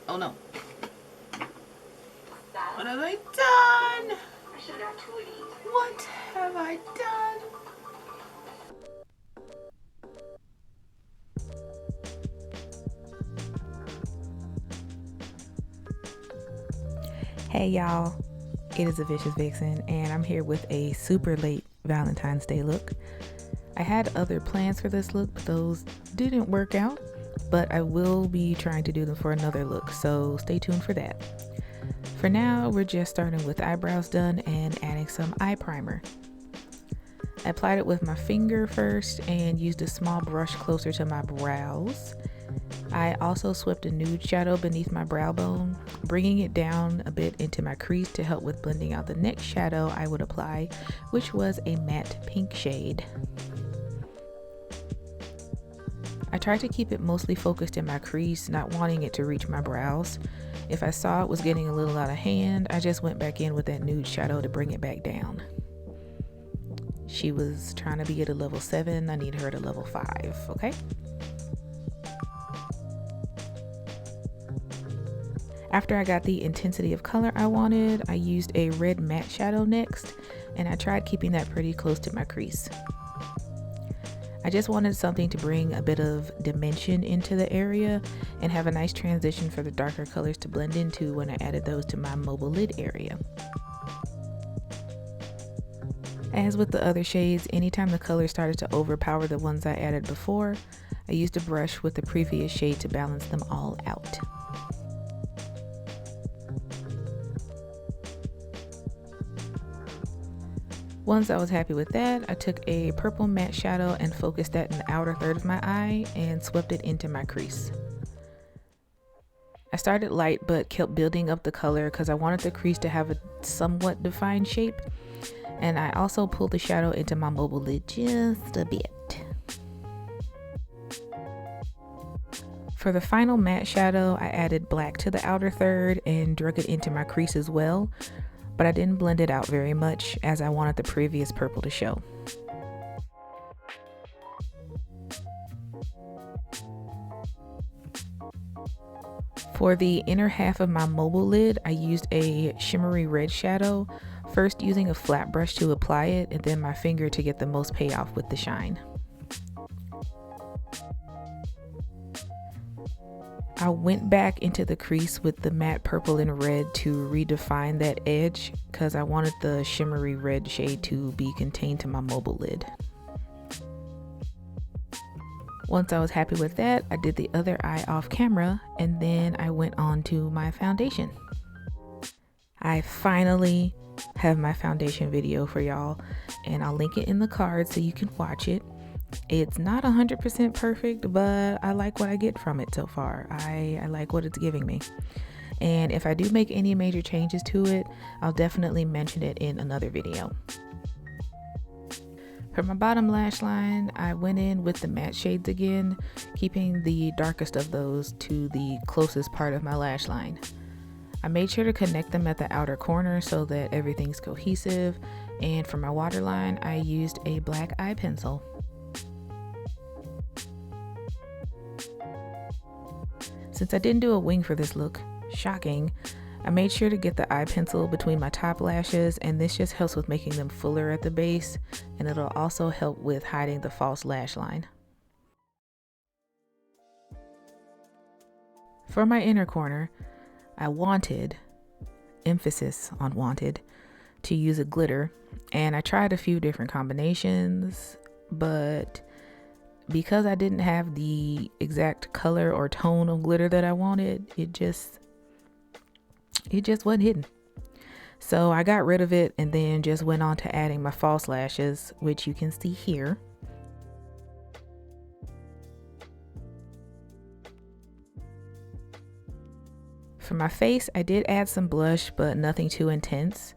Oh no. What have I done? What have I done? Hey y'all, it is a Vicious Vixen and I'm here with a super late Valentine's Day look. I had other plans for this look, but those didn't work out, but I will be trying to do them for another look, so stay tuned for that. For now, we're just starting with eyebrows done and adding some eye primer. I applied it with my finger first and used a small brush closer to my brows. I also swept a nude shadow beneath my brow bone, bringing it down a bit into my crease to help with blending out the next shadow I would apply, which was a matte pink shade. I tried to keep it mostly focused in my crease, not wanting it to reach my brows. If I saw it was getting a little out of hand, I just went back in with that nude shadow to bring it back down. She was trying to be at a level 7, I need her at a level 5, okay? After I got the intensity of color I wanted, I used a red matte shadow next, and I tried keeping that pretty close to my crease. I just wanted something to bring a bit of dimension into the area and have a nice transition for the darker colors to blend into when I added those to my mobile lid area. As with the other shades, anytime the colors started to overpower the ones I added before, I used a brush with the previous shade to balance them all out. Once I was happy with that, I took a purple matte shadow and focused that in the outer third of my eye and swept it into my crease. I started light but kept building up the color because I wanted the crease to have a somewhat defined shape, and I also pulled the shadow into my mobile lid just a bit. For the final matte shadow, I added black to the outer third and drug it into my crease as well, but I didn't blend it out very much as I wanted the previous purple to show. For the inner half of my mobile lid, I used a shimmery red shadow, first using a flat brush to apply it and then my finger to get the most payoff with the shine. I went back into the crease with the matte purple and red to redefine that edge because I wanted the shimmery red shade to be contained to my mobile lid. Once I was happy with that, I did the other eye off camera and then I went on to my foundation. I finally have my foundation video for y'all and I'll link it in the card so you can watch it. It's not 100% perfect, but I like what I get from it so far. I like what it's giving me. And if I do make any major changes to it, I'll definitely mention it in another video. For my bottom lash line, I went in with the matte shades again, keeping the darkest of those to the closest part of my lash line. I made sure to connect them at the outer corner so that everything's cohesive, and for my waterline, I used a black eye pencil. Since I didn't do a wing for this look, shocking, I made sure to get the eye pencil between my top lashes, and this just helps with making them fuller at the base, and it'll also help with hiding the false lash line. For my inner corner, I wanted, emphasis on wanted, to use a glitter, and I tried a few different combinations, but because I didn't have the exact color or tone of glitter that I wanted, it just wasn't hidden. So I got rid of it and then just went on to adding my false lashes, which you can see here. For my face, I did add some blush, but nothing too intense.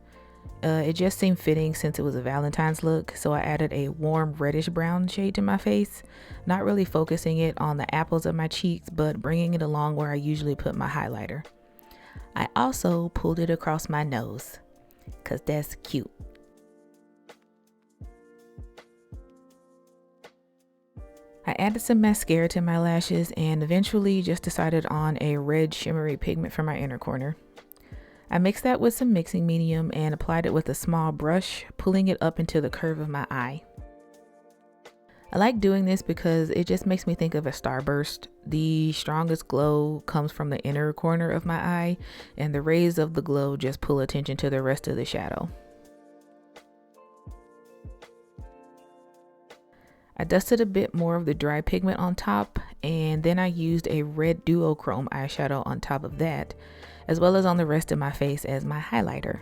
It just seemed fitting since it was a Valentine's look, so I added a warm reddish brown shade to my face, not really focusing it on the apples of my cheeks, but bringing it along where I usually put my highlighter. I also pulled it across my nose, cause that's cute. I I added some mascara to my lashes and eventually just decided on a red shimmery pigment for my inner corner. I mixed that with some mixing medium and applied it with a small brush, pulling it up into the curve of my eye. I like doing this because it just makes me think of a starburst. The strongest glow comes from the inner corner of my eye, and the rays of the glow just pull attention to the rest of the shadow. I dusted a bit more of the dry pigment on top, and then I used a red duochrome eyeshadow on top of that, as well as on the rest of my face as my highlighter.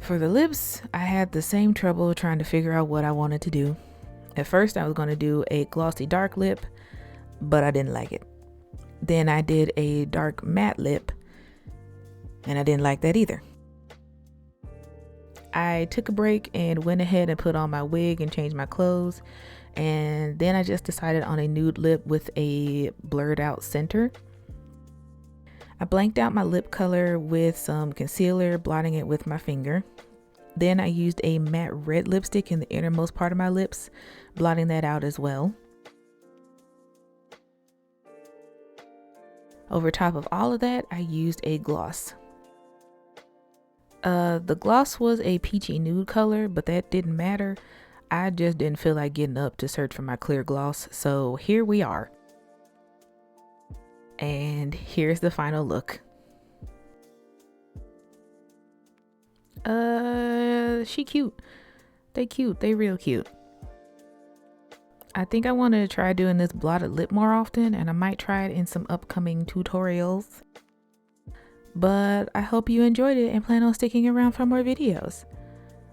For the lips, I had the same trouble trying to figure out what I wanted to do. At first, I was going to do a glossy dark lip, but I didn't like it. Then I did a dark matte lip, and I didn't like that either. I took a break and went ahead and put on my wig and changed my clothes, and then I just decided on a nude lip with a blurred out center. I blanked out my lip color with some concealer, blotting it with my finger. Then I used a matte red lipstick in the innermost part of my lips, blotting that out as well. Over top of all of that, I used a gloss. The gloss was a peachy nude color, but that didn't matter. I just didn't feel like getting up to search for my clear gloss, so here we are. And here's the final look. She cute. They cute. They real cute. I think I want to try doing this blotted lip more often, and I might try it in some upcoming tutorials. But I hope you enjoyed it and plan on sticking around for more videos.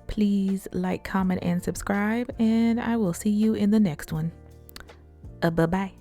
Please like, comment, and subscribe, and I will see you in the next one. Bye-bye.